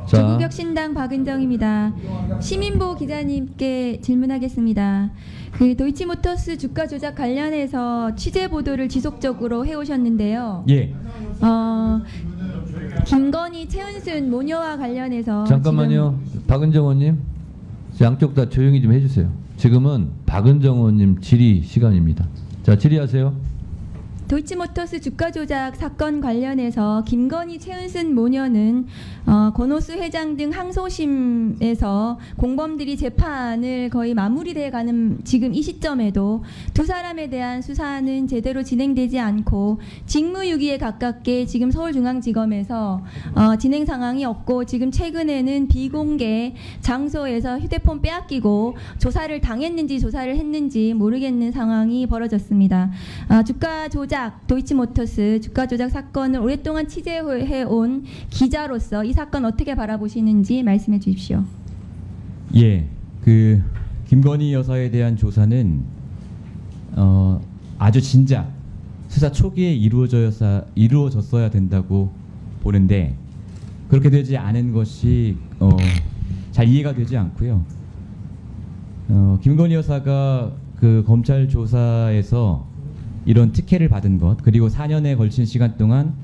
조국혁신당 박은정입니다. 시민보 기자님께 질문하겠습니다. 그 도이치모터스 주가 조작 관련해서 취재 보도를 지속적으로 해오셨는데요. 예. 김건희, 최은순 모녀와 관련해서 잠깐만요. 박은정 의원님, 양쪽 다 조용히 좀 해주세요. 지금은 박은정 의원님 질의 시간입니다. 자, 질의하세요. 도이치모터스 주가 조작 사건 관련해서 김건희, 최은순 모녀는 권오수 회장 등 항소심에서 공범들이 재판을 거의 마무리돼 가는 지금 이 시점에도 두 사람에 대한 수사는 제대로 진행되지 않고 직무유기에 가깝게 지금 서울중앙지검에서 진행 상황이 없고, 지금 최근에는 비공개 장소에서 휴대폰 빼앗기고 조사를 당했는지 조사를 했는지 모르겠는 상황이 벌어졌습니다. 주가 조작, 도이치모터스 주가 조작 사건을 오랫동안 취재해온 기자로서 이 사건 어떻게 바라보시는지 말씀해 주십시오. 예. 그 김건희 여사에 대한 조사는 아주 진작 수사 초기에 이루어졌어야 된다고 보는데, 그렇게 되지 않은 것이 잘 이해가 되지 않고요. 김건희 여사가 그 검찰 조사에서 이런 특혜를 받은 것, 그리고 4년에 걸친 시간 동안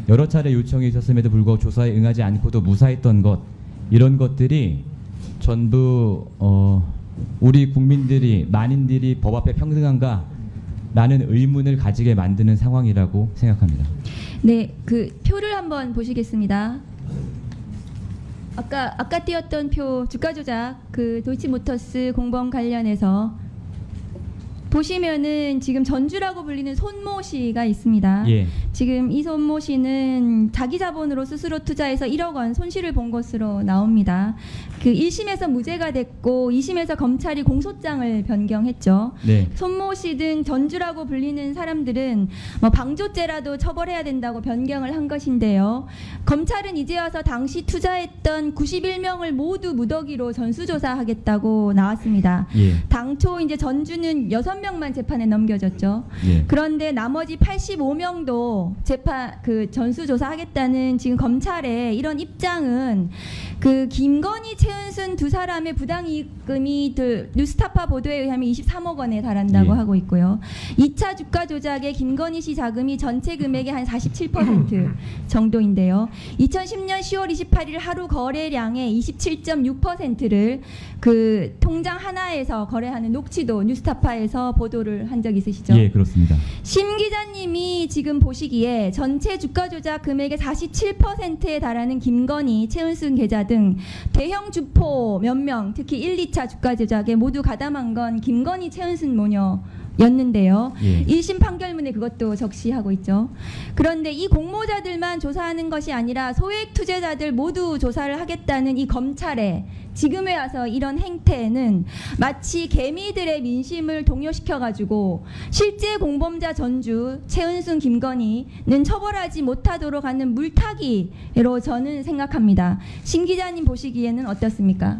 여러 차례 요청이 있었음에도 불구하고 조사에 응하지 않고도 무사했던 것, 이런 것들이 전부 우리 국민들이, 만인들이 법 앞에 평등한가 라는 의문을 가지게 만드는 상황이라고 생각합니다. 네, 그 표를 한번 보시겠습니다. 아까 띄었던 표, 주가 조작 그 도이치모터스 공범 관련해서 보시면은 지금 전주라고 불리는 손모 씨가 있습니다. 예. 지금 이 손모 씨는 자기 자본으로 스스로 투자해서 1억 원 손실을 본 것으로 나옵니다. 그 1심에서 무죄가 됐고 2심에서 검찰이 공소장을 변경했죠. 네. 손모 씨 등 전주라고 불리는 사람들은 뭐 방조죄라도 처벌해야 된다고 변경을 한 것인데요. 검찰은 이제 와서 당시 투자했던 91명을 모두 무더기로 전수조사하겠다고 나왔습니다. 예. 당초 이제 전주는 6명만 재판에 넘겨졌죠. 예. 그런데 나머지 85명도 재판 그 전수조사하겠다는 지금 검찰의 이런 입장은 그 김건희, 최은순 두 사람의 부당이익금이 뉴스타파 보도에 의하면 23억 원에 달한다고 예. 하고 있고요. 2차 주가 조작에 김건희 씨 자금이 전체 금액의 한 47% 정도인데요. 2010년 10월 28일 하루 거래량의 27.6%를 그 통장 하나에서 거래하는 녹취도 뉴스타파에서 보도를 한 적 있으시죠? 예, 그렇습니다. 심 기자님이 지금 보시기에 전체 주가 조작 금액의 47%에 달하는 김건희, 최은순 계좌 등 대형 주포 몇 명, 특히 1, 2차 주가 조작에 모두 가담한 건 김건희, 최은순 모녀였는데요. 예. 1심 판결문에 그것도 적시하고 있죠. 그런데 이 공모자들만 조사하는 것이 아니라 소액 투자자들 모두 조사를 하겠다는 이 검찰의 지금에 와서 이런 행태는 마치 개미들의 민심을 동요시켜가지고 실제 공범자 전주, 최은순, 김건희는 처벌하지 못하도록 하는 물타기로 저는 생각합니다. 신 기자님 보시기에는 어떻습니까?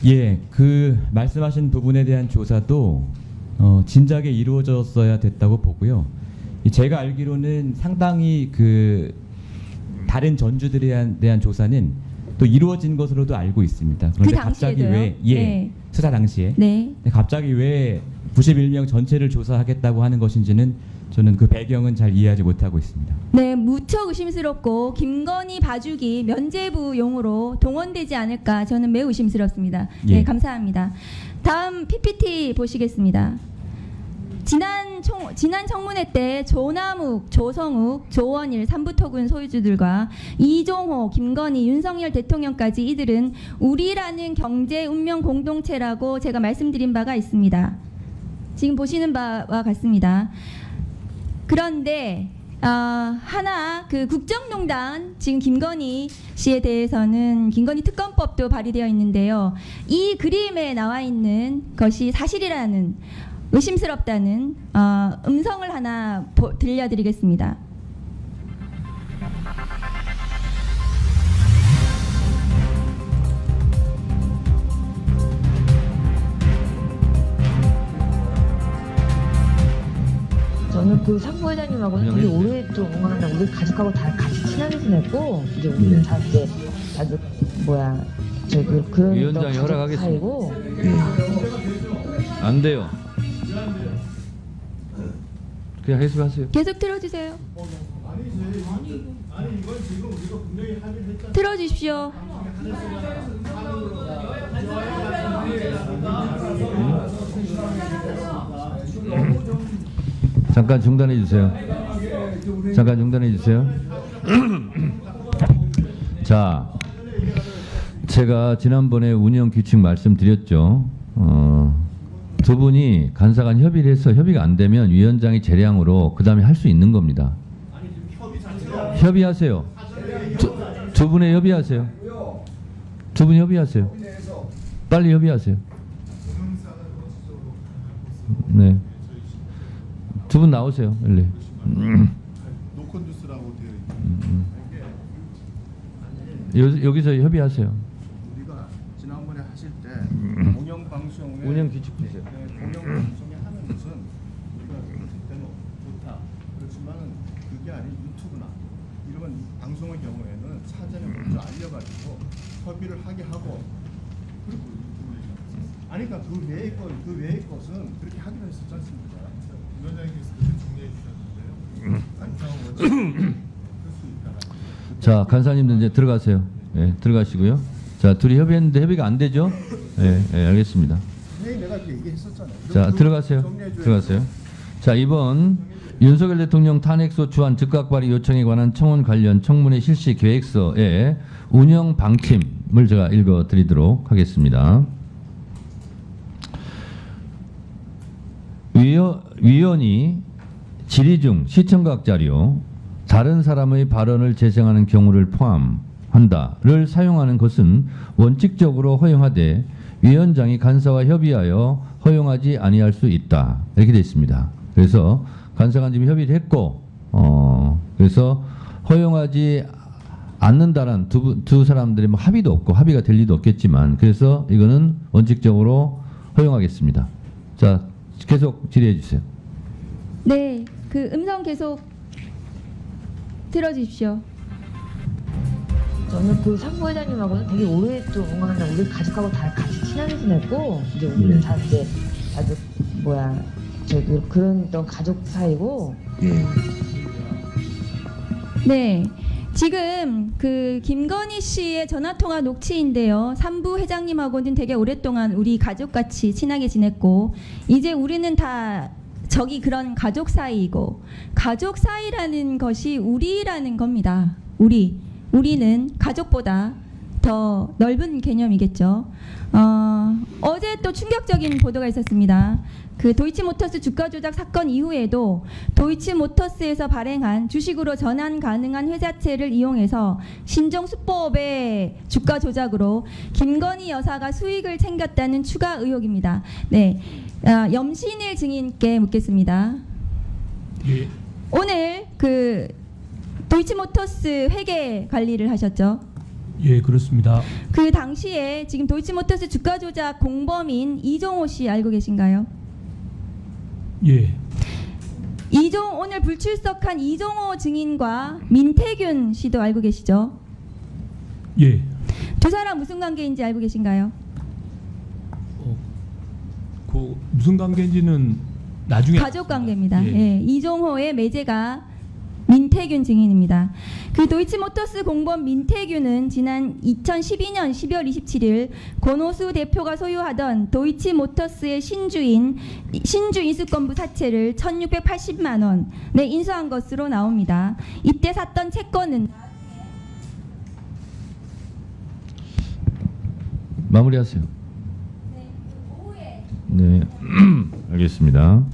예, 그 말씀하신 부분에 대한 조사도 진작에 이루어졌어야 됐다고 보고요. 제가 알기로는 상당히 그 다른 전주들에 대한 조사는 또 이루어진 것으로도 알고 있습니다. 그런데 그 갑자기 당시에도요? 왜 네. 수사 당시에 네. 갑자기 왜 91명 전체를 조사하겠다고 하는 것인지는 저는 그 배경은 잘 이해하지 못하고 있습니다. 네, 무척 의심스럽고 김건희 봐주기 면죄부용으로 동원되지 않을까 저는 매우 의심스럽습니다. 예. 네, 감사합니다. 다음 PPT 보시겠습니다. 지난 청문회 때 조남욱, 조성욱, 조원일 3부토군 소유주들과 이종호, 김건희, 윤석열 대통령까지 이들은 우리라는 경제 운명 공동체라고 제가 말씀드린 바가 있습니다. 지금 보시는 바와 같습니다. 그런데 하나 그 국정농단, 지금 김건희 씨에 대해서는 김건희 특검법도 발의되어 있는데요. 이 그림에 나와 있는 것이 사실이라는 의심스럽다는 음성을 하나 들려드리겠습니다. 저는 그 상부회장님하고는 되게 오랫동안 우리 가족하고 다 같이 친하게 지냈고 이제 우리는 다 이제 아주 그런 위원장이 가족 허락하겠습니다. 사이고. 안 돼요. 그냥 해석하세요. 계속 틀어주세요. 틀어주십시오. 잠깐 중단해 주세요. 잠깐 중단해 주세요. 자, 제가 지난번에 운영 규칙 말씀드렸죠. 두 분이 간사간 협의를 해서 협의가 안 되면 위원장이 재량으로 그 다음에 할 수 있는 겁니다. 협의하세요. 두 분의 협의하세요. 두 분 협의하세요. 빨리 협의하세요. 네. 두 분 나오세요. 빨리. 노컨듀스라고 되어 있는 여기서 협의하세요. 우리가 지난번에 하실 때 공영 방송에 운영 규칙 주세요. 공영 방송에 하는 것은 우리가 그때는 좋다. 그렇지만은 그게 아닌 유튜브나 이런 방송의 경우에는 사전에 먼저 알려가지고 협의를 하게 하고 그리고 유튜브를 아니 그러니까 그 외의 것은 그렇게 하기로 했었지 않습니까? 위원장님께서 그때 정리해 주셨는데요. 간사하고 할수 있다. 자, 간사님들 이제 들어가세요. 예, 들어가시고요. 자, 둘이 협의했는데 협의가 안 되죠? 예, 예, 알겠습니다. 내가 그 얘기했었잖아요. 자, 들어가세요. 들어가세요. 자, 이번 윤석열 대통령 탄핵소추안 즉각 발의 요청에 관한 청원 관련 청문회 실시 계획서의 운영 방침을 제가 읽어드리도록 하겠습니다. 위원이 질의 중 시청각 자료, 다른 사람의 발언을 재생하는 경우를 포함한다를 사용하는 것은 원칙적으로 허용하되 위원장이 간사와 협의하여 허용하지 아니할 수 있다. 이렇게 되어 있습니다. 그래서 간사가 지금 협의를 했고, 그래서 허용하지 않는다는 두 사람들의 뭐 합의도 없고 합의가 될 리도 없겠지만, 그래서 이거는 원칙적으로 허용하겠습니다. 자, 계속 질의해 주세요. 네, 그 음성 계속 들어주십시오. 저는 그 상부회장님하고는 되게 오랫동안 우리 가족하고 다 같이 친하게 지냈고 이제 우리는 다 이제 아주 그런 가족 사이고. 네. 지금 그 김건희 씨의 전화통화 녹취인데요. 삼부 회장님하고는 되게 오랫동안 우리 가족같이 친하게 지냈고 이제 우리는 다 저기 그런 가족 사이이고 가족 사이라는 것이 우리라는 겁니다. 우리는 가족보다 더 넓은 개념이겠죠. 어제 또 충격적인 보도가 있었습니다. 그 도이치모터스 주가 조작 사건 이후에도 도이치모터스에서 발행한 주식으로 전환 가능한 회사채를 이용해서 신종수법의 주가 조작으로 김건희 여사가 수익을 챙겼다는 추가 의혹입니다. 네, 염신일 증인께 묻겠습니다. 예, 오늘 그 도이치모터스 회계 관리를 하셨죠? 예, 그렇습니다. 그 당시에 지금 도이치모터스 주가 조작 공범인 이종호 씨 알고 계신가요? 예, 오늘 불출석한 이종호 증인과 민태균 씨도 알고 계시죠? 예. 두 사람 무슨 관계인지 알고 계신가요? 그 무슨 관계인지는 나중에 가족 관계입니다. 예. 예, 이종호의 매제가 민태균 증인입니다. 그 도이치모터스 공범 민태균은 지난 2012년 12월 27일 권오수 대표가 소유하던 도이치모터스의 신주 인수권부 사채를 1,680만 원에 인수한 것으로 나옵니다. 이때 샀던 채권은 마무리하세요. 네, 알겠습니다.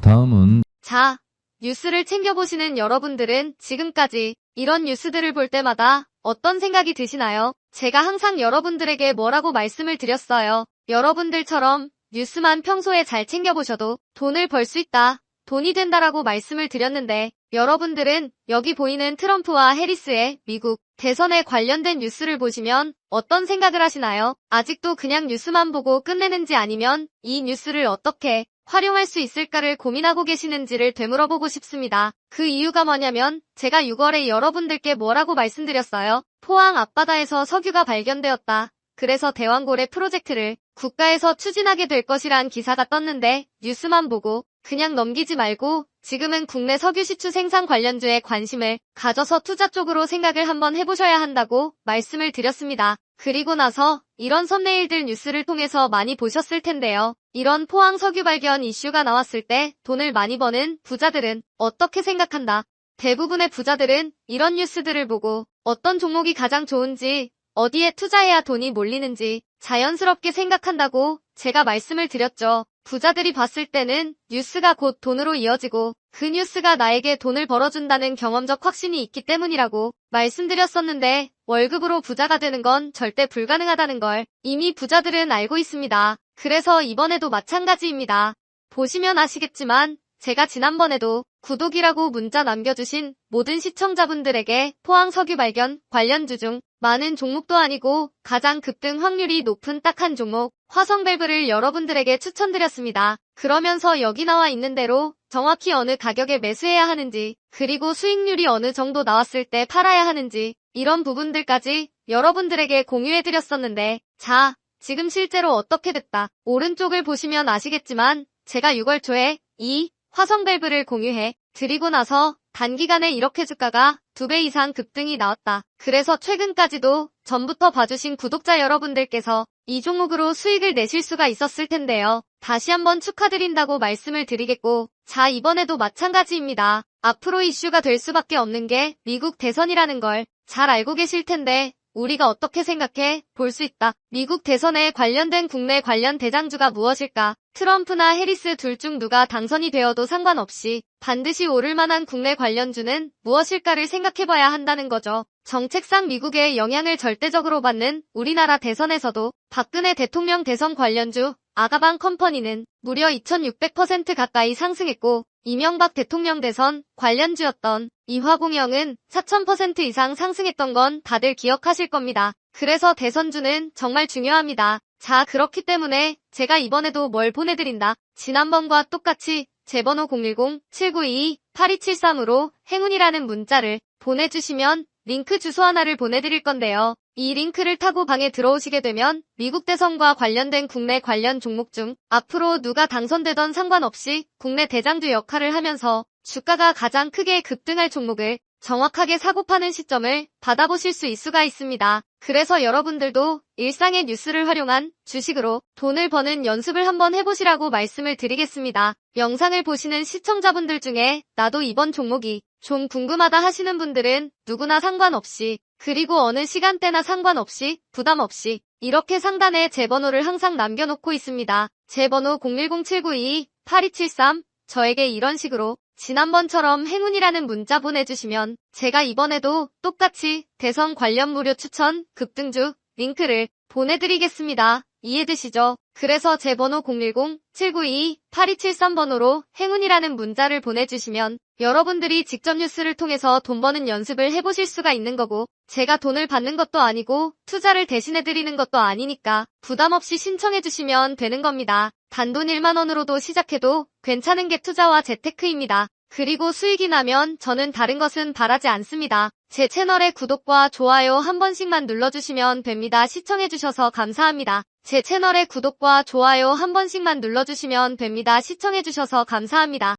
다음은 자, 뉴스를 챙겨보시는 여러분들은 지금까지 이런 뉴스들을 볼 때마다 어떤 생각이 드시나요? 제가 항상 여러분들에게 뭐라고 말씀을 드렸어요. 여러분들처럼 뉴스만 평소에 잘 챙겨보셔도 돈을 벌 수 있다, 돈이 된다라고 말씀을 드렸는데 여러분들은 여기 보이는 트럼프와 해리스의 미국 대선에 관련된 뉴스를 보시면 어떤 생각을 하시나요? 아직도 그냥 뉴스만 보고 끝내는지 아니면 이 뉴스를 어떻게 활용할 수 있을까를 고민하고 계시는지를 되물어보고 싶습니다. 그 이유가 뭐냐면 제가 6월에 여러분들께 뭐라고 말씀드렸어요. 포항 앞바다에서 석유가 발견되었다. 그래서 대왕고래 프로젝트를 국가에서 추진하게 될 것이란 기사가 떴는데 뉴스만 보고 그냥 넘기지 말고 지금은 국내 석유 시추 생산 관련주에 관심을 가져서 투자 쪽으로 생각을 한번 해보셔야 한다고 말씀을 드렸습니다. 그리고 나서 이런 썸네일들 뉴스를 통해서 많이 보셨을 텐데요. 이런 포항 석유 발견 이슈가 나왔을 때 돈을 많이 버는 부자들은 어떻게 생각한다? 대부분의 부자들은 이런 뉴스들을 보고 어떤 종목이 가장 좋은지, 어디에 투자해야 돈이 몰리는지 자연스럽게 생각한다고 제가 말씀을 드렸죠. 부자들이 봤을 때는 뉴스가 곧 돈으로 이어지고 그 뉴스가 나에게 돈을 벌어준다는 경험적 확신이 있기 때문이라고 말씀드렸었는데 월급으로 부자가 되는 건 절대 불가능하다는 걸 이미 부자들은 알고 있습니다. 그래서 이번에도 마찬가지입니다. 보시면 아시겠지만 제가 지난번에도 구독이라고 문자 남겨주신 모든 시청자분들에게 포항 석유 발견 관련주 중 많은 종목도 아니고 가장 급등 확률이 높은 딱 한 종목 화성밸브를 여러분들에게 추천드렸습니다. 그러면서 여기 나와 있는 대로 정확히 어느 가격에 매수해야 하는지 그리고 수익률이 어느 정도 나왔을 때 팔아야 하는지 이런 부분들까지 여러분들에게 공유해드렸었는데 자, 지금 실제로 어떻게 됐다. 오른쪽을 보시면 아시겠지만 제가 6월 초에 이 화성밸브를 공유해 드리고 나서 단기간에 이렇게 주가가 2배 이상 급등이 나왔다. 그래서 최근까지도 전부터 봐주신 구독자 여러분들께서 이 종목으로 수익을 내실 수가 있었을 텐데요. 다시 한번 축하드린다고 말씀을 드리겠고 자 이번에도 마찬가지입니다. 앞으로 이슈가 될 수밖에 없는 게 미국 대선이라는 걸 잘 알고 계실 텐데 우리가 어떻게 생각해 볼 수 있다. 미국 대선에 관련된 국내 관련 대장주가 무엇일까? 트럼프나 해리스 둘 중 누가 당선이 되어도 상관없이 반드시 오를 만한 국내 관련주는 무엇일까를 생각해봐야 한다는 거죠. 정책상 미국의 영향을 절대적으로 받는 우리나라 대선에서도 박근혜 대통령 대선 관련주 아가방 컴퍼니는 무려 2600% 가까이 상승했고 이명박 대통령 대선 관련주였던 이화공영은 4000% 이상 상승했던 건 다들 기억하실 겁니다. 그래서 대선주는 정말 중요합니다. 자, 그렇기 때문에 제가 이번에도 뭘 보내드린다. 지난번과 똑같이 제 번호 010-792-8273으로 행운이라는 문자를 보내주시면 링크 주소 하나를 보내드릴 건데요. 이 링크를 타고 방에 들어오시게 되면 미국 대선과 관련된 국내 관련 종목 중 앞으로 누가 당선되던 상관없이 국내 대장주 역할을 하면서 주가가 가장 크게 급등할 종목을 정확하게 사고 파는 시점을 받아보실 수 있습니다. 그래서 여러분들도 일상의 뉴스를 활용한 주식으로 돈을 버는 연습을 한번 해보시라고 말씀을 드리겠습니다. 영상을 보시는 시청자분들 중에 나도 이번 종목이 좀 궁금하다 하시는 분들은 누구나 상관없이 그리고 어느 시간대나 상관없이 부담 없이 이렇게 상단에 제 번호를 항상 남겨놓고 있습니다. 제 번호 010-792-8273 저에게 이런 식으로 지난번처럼 행운이라는 문자 보내주시면 제가 이번에도 똑같이 대선 관련 무료 추천 급등주 링크를 보내드리겠습니다. 이해되시죠? 그래서 제 번호 010-792-8273번호로 행운이라는 문자를 보내주시면 여러분들이 직접 뉴스를 통해서 돈 버는 연습을 해보실 수가 있는 거고 제가 돈을 받는 것도 아니고 투자를 대신해드리는 것도 아니니까 부담 없이 신청해주시면 되는 겁니다. 단돈 1만원으로도 시작해도 괜찮은 게 투자와 재테크입니다. 그리고 수익이 나면 저는 다른 것은 바라지 않습니다. 제 채널의 구독과 좋아요 한 번씩만 눌러주시면 됩니다. 시청해주셔서 감사합니다. 제 채널의 구독과 좋아요 한 번씩만 눌러주시면 됩니다. 시청해주셔서 감사합니다.